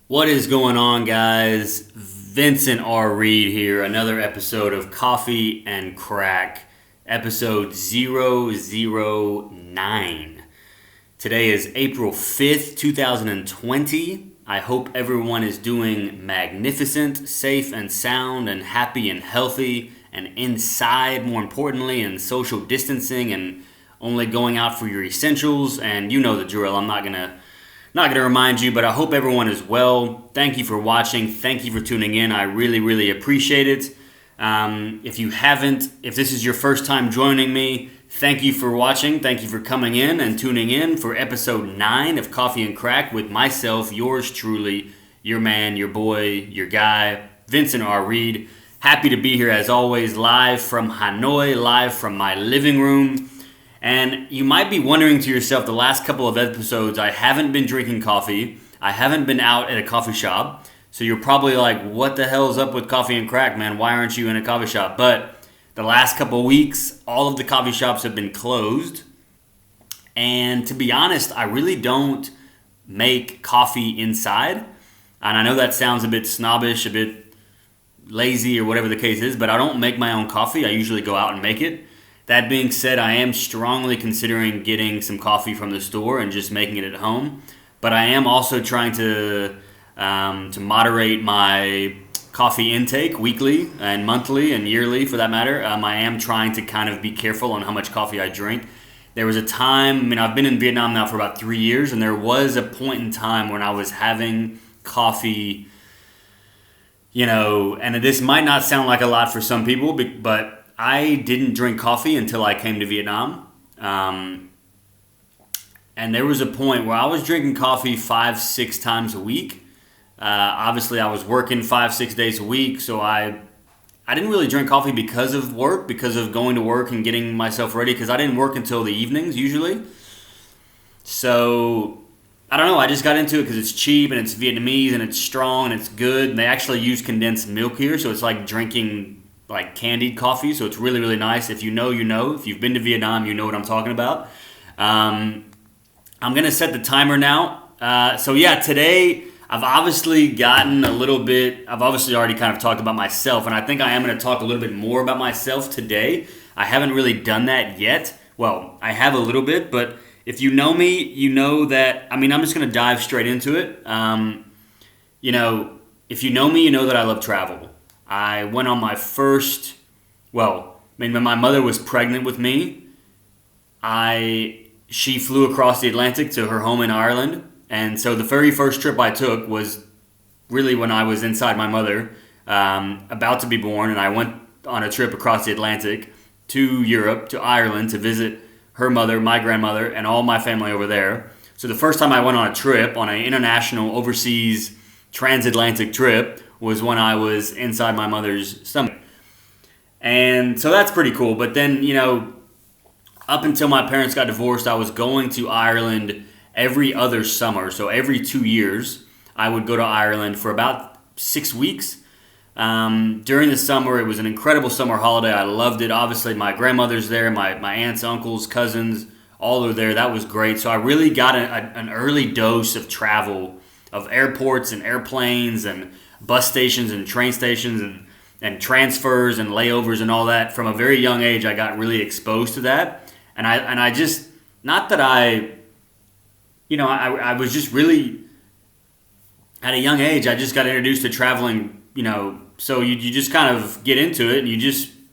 What is going on, guys? Vincent R here, another episode of Coffee and Crack, episode 009. Today is April 5th, 2020. I hope everyone is doing magnificent, safe and sound, and happy and healthy, and inside, more importantly, and social distancing, and only going out for your essentials. And you know the drill. I'm not gonna remind you, but I hope everyone is well. Thank you for watching. Thank you for tuning in. I really, really appreciate it. If this is your first time joining me, thank you for watching. Thank you for coming in and tuning in for episode 9 of Coffee and Crack with myself, yours truly, your man, your boy, your guy, Vincent R. Happy to be here as always, live from Hanoi, live from my living room. And you might be wondering to yourself, the last couple of episodes, I haven't been drinking coffee. I haven't been out at a coffee shop. So you're probably like, what the hell is up with Coffee and Crack, man? Why aren't you in a coffee shop? But the last couple of weeks, all of the coffee shops have been closed. And to be honest, I really don't make coffee inside. And I know that sounds a bit snobbish, a bit lazy, or whatever the case is, but I don't make my own coffee. I usually go out and make it. That being said, I am strongly considering getting some coffee from the store and just making it at home. But I am also trying to moderate my coffee intake weekly and monthly and yearly, for that matter. I am trying to kind of be careful on how much coffee I drink. There was a time, I've been in Vietnam now for about 3 years, and there was a point in time when I was having coffee, and this might not sound like a lot for some people, but I didn't drink coffee until I came to Vietnam. And there was a point where I was drinking coffee 5-6 times a week. Obviously, I was working 5-6 days a week, so I didn't really drink coffee because of work, because of going to work and getting myself ready, because I didn't work until the evenings usually. So, I don't know, I just got into it because it's cheap and it's Vietnamese and it's strong and it's good. And they actually use condensed milk here, so it's like drinking like candied coffee, so it's really, really nice. If you know, you know. If you've been to Vietnam, you know what I'm talking about. I'm going to set the timer now. Today I've obviously already kind of talked about myself, and I think I am going to talk a little bit more about myself today. I haven't really done that yet. Well, I have a little bit, but if you know me, you know that, I'm just going to dive straight into it. If you know me, you know that I love travel. I went on my first, when my mother was pregnant with me, she flew across the Atlantic to her home in Ireland. And so the very first trip I took was really when I was inside my mother, about to be born. And I went on a trip across the Atlantic to Europe, to Ireland, to visit her mother, my grandmother, and all my family over there. So the first time I went on a trip, on an international overseas transatlantic trip, was when I was inside my mother's stomach. And so that's pretty cool. But then, up until my parents got divorced, I was going to Ireland every other summer. So every 2 years, I would go to Ireland for about 6 weeks. During the summer, it was an incredible summer holiday. I loved it. Obviously, my grandmother's there, my aunts, uncles, cousins, all are there. That was great. So I really got an early dose of travel, of airports and airplanes and bus stations and train stations and transfers and layovers and all that. From a very young age, I got really exposed to that. And I just, not that I was just really, at a young age, I just got introduced to traveling, so you just kind of get into it and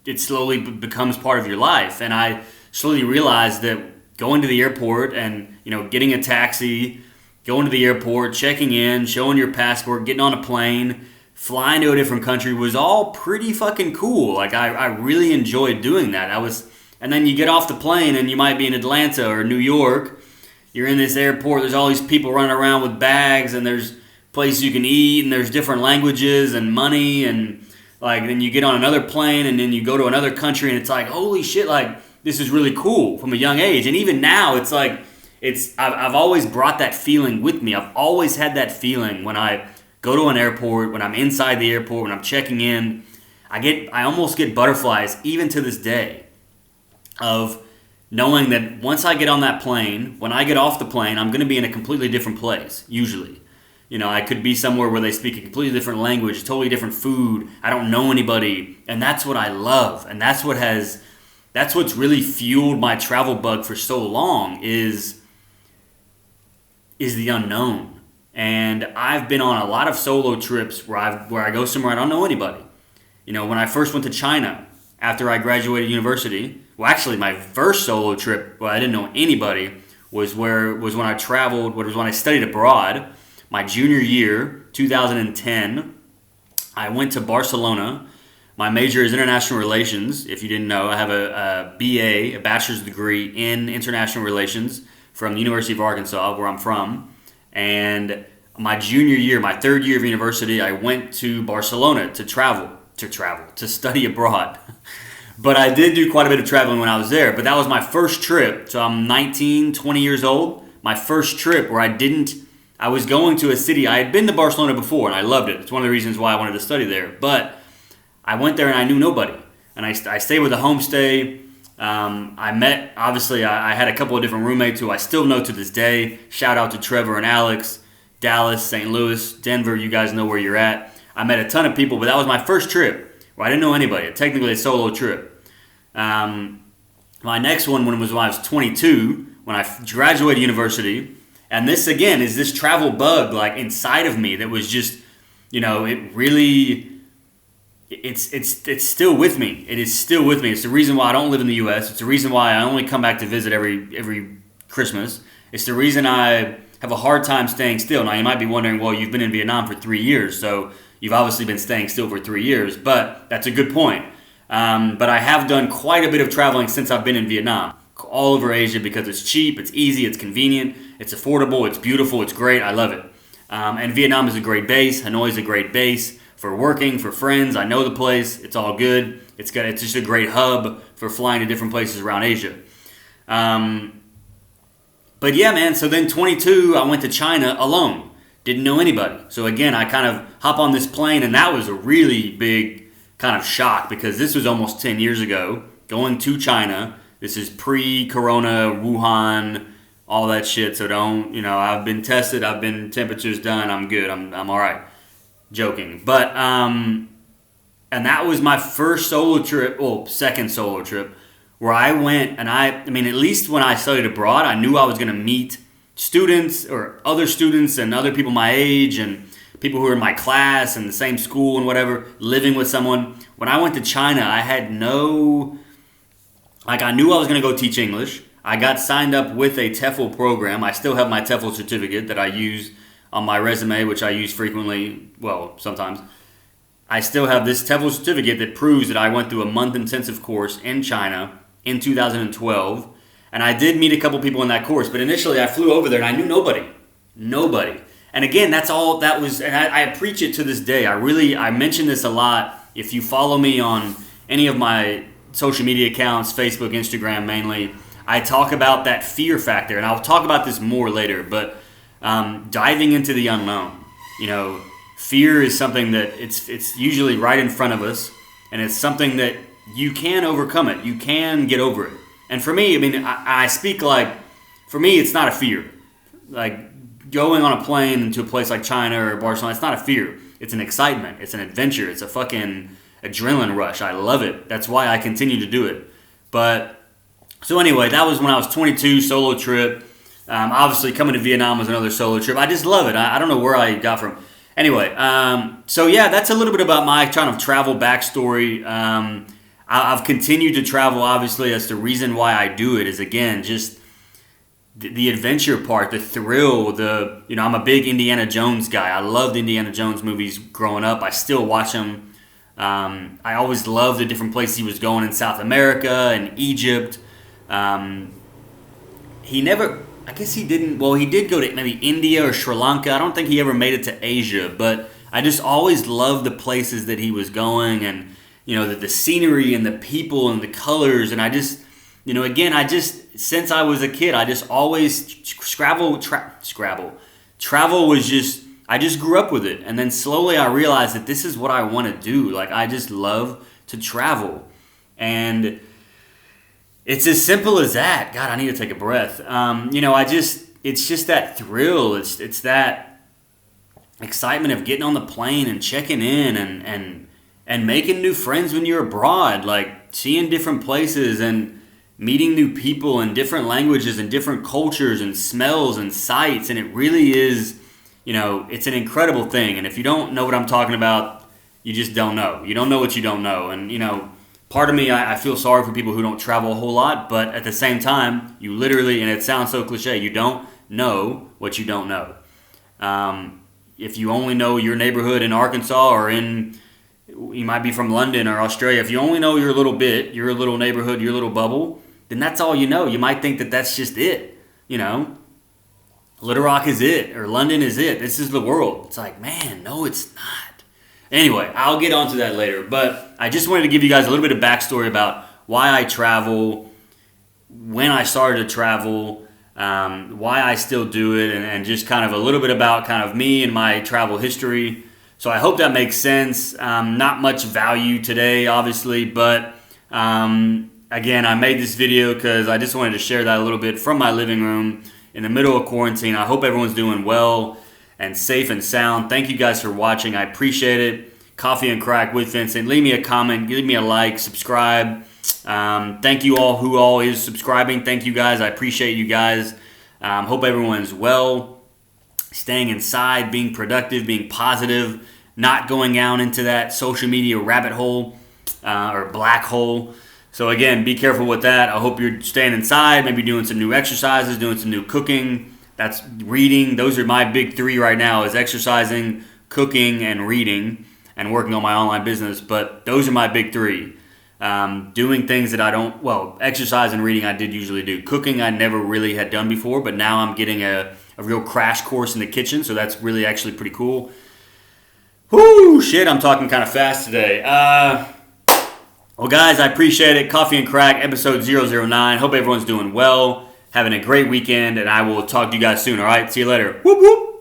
it slowly becomes part of your life. And I slowly realized that going to the airport and, getting a taxi, going to the airport, checking in, showing your passport, getting on a plane, flying to a different country was all pretty fucking cool. Like, I really enjoyed doing that. And then you get off the plane and you might be in Atlanta or New York. You're in this airport, there's all these people running around with bags, and there's places you can eat, and there's different languages and money, and then you get on another plane and then you go to another country and it's like, holy shit, this is really cool from a young age. And even now, it's like, I've always brought that feeling with me. I've always had that feeling when I go to an airport, when I'm inside the airport, when I'm checking in. I almost get butterflies, even to this day, of knowing that once I get on that plane, when I get off the plane, I'm going to be in a completely different place, usually. I could be somewhere where they speak a completely different language, totally different food. I don't know anybody, and that's what I love, and that's what's really fueled my travel bug for so long is the unknown. And I've been on a lot of solo trips where I go somewhere I don't know anybody. When I first went to China after I graduated university, well, actually my first solo trip where I didn't know anybody was when I traveled. Was when I studied abroad. My junior year, 2010, I went to Barcelona. My major is international relations. If you didn't know, I have a BA, a bachelor's degree in international relations from the University of Arkansas, where I'm from. And my junior year, my third year of university, I went to Barcelona to study abroad. But I did do quite a bit of traveling when I was there. But that was my first trip. So I'm 19, 20 years old. My first trip where I was going to a city. I had been to Barcelona before and I loved it. It's one of the reasons why I wanted to study there. But I went there and I knew nobody. And I stayed with a homestay. I had a couple of different roommates who I still know to this day. Shout out to Trevor and Alex, Dallas, St. Louis, Denver. You guys know where you're at. I met a ton of people, but that was my first trip where I didn't know anybody. Technically a solo trip. My next one was when I was 22, when I graduated university. And this, again, is this travel bug like inside of me that was just, it really... It's still with me. It is still with me. It's the reason why I don't live in the U.S. It's the reason why I only come back to visit every Christmas. It's the reason I have a hard time staying still. Now, you might be wondering, well, you've been in Vietnam for 3 years, so you've obviously been staying still for 3 years. But that's a good point. But I have done quite a bit of traveling since I've been in Vietnam. All over Asia because it's cheap, it's easy, it's convenient, it's affordable, it's beautiful, it's great. I love it. And Vietnam is a great base. Hanoi is a great base. For working, for friends, I know the place. It's all good. It's just a great hub for flying to different places around Asia. But yeah, man. So then 22, I went to China alone. Didn't know anybody. So again, I kind of hop on this plane, and that was a really big kind of shock because this was almost 10 years ago. Going to China. This is pre-corona, Wuhan, all that shit. So don't, I've been tested. I've been temperatures done. I'm good. I'm all right. Joking. But, and that was my first solo trip, second solo trip, where I went and at least when I studied abroad, I knew I was going to meet students or other students and other people my age and people who were in my class and the same school and whatever, living with someone. When I went to China, I had I knew I was going to go teach English. I got signed up with a TEFL program. I still have my TEFL certificate that I use on my resume, which I use frequently, sometimes. I still have this TEFL certificate that proves that I went through a month intensive course in China in 2012. And I did meet a couple people in that course, but initially I flew over there and I knew nobody. Nobody. And again, that's all that was, and I preach it to this day. I mention this a lot. If you follow me on any of my social media accounts, Facebook, Instagram mainly, I talk about that fear factor, and I'll talk about this more later, but diving into the unknown. Fear is something that it's usually right in front of us, and it's something that you can overcome it. You can get over it. And for me, I speak for me, it's not a fear. Like going on a plane into a place like China or Barcelona, it's not a fear. It's an excitement. It's an adventure. It's a fucking adrenaline rush. I love it. That's why I continue to do it. So anyway, that was when I was 22, solo trip. Obviously, coming to Vietnam was another solo trip. I just love it. I don't know where I got from. Anyway, so yeah, that's a little bit about my kind of travel backstory. I've continued to travel, obviously. That's the reason why I do it is, again, just the adventure part, the thrill, I'm a big Indiana Jones guy. I loved Indiana Jones movies growing up. I still watch them. I always loved the different places he was going in South America and Egypt. He did go to maybe India or Sri Lanka. I don't think he ever made it to Asia, but I just always loved the places that he was going and, the scenery and the people and the colors. And I just, since I was a kid, I just always travel was just, I just grew up with it. And then slowly I realized that this is what I want to do. I just love to travel. And it's as simple as that. God, I need to take a breath. It's just that thrill. It's that excitement of getting on the plane and checking in and making new friends when you're abroad, like seeing different places and meeting new people in different languages and different cultures and smells and sights. And it really is, it's an incredible thing. And if you don't know what I'm talking about, you just don't know. You don't know what you don't know. And, part of me, I feel sorry for people who don't travel a whole lot, but at the same time, you literally, and it sounds so cliche, you don't know what you don't know. If you only know your neighborhood in Arkansas or you might be from London or Australia, if you only know your little bit, your little neighborhood, your little bubble, then that's all you know. You might think that that's just it, Little Rock is it, or London is it. This is the world. It's like, man, no, it's not. Anyway, I'll get onto that later, but I just wanted to give you guys a little bit of backstory about why I travel, when I started to travel, why I still do it, and just kind of a little bit about kind of me and my travel history. So I hope that makes sense. Not much value today, obviously, but again, I made this video because I just wanted to share that a little bit from my living room in the middle of quarantine. I hope everyone's doing well and safe and sound. Thank you guys for watching. I appreciate it. Coffee and Craic with Vincent. Leave me a comment. Give me a like. Subscribe. Thank you all who all is subscribing. Thank you guys. I appreciate you guys. Hope everyone's well. Staying inside, being productive, being positive, not going out into that social media rabbit hole or black hole. So again, be careful with that. I hope you're staying inside, maybe doing some new exercises, doing some new cooking. That's reading. Those are my big three right now, is exercising, cooking, and reading, and working on my online business. But those are my big three. Doing things that exercise and reading I did usually do. Cooking I never really had done before, but now I'm getting a real crash course in the kitchen, so that's really actually pretty cool. Whoo, shit, I'm talking kind of fast today. Well, guys, I appreciate it. Coffee and Craic, episode 009. Hope everyone's doing well, having a great weekend, and I will talk to you guys soon, all right? See you later. Whoop, whoop.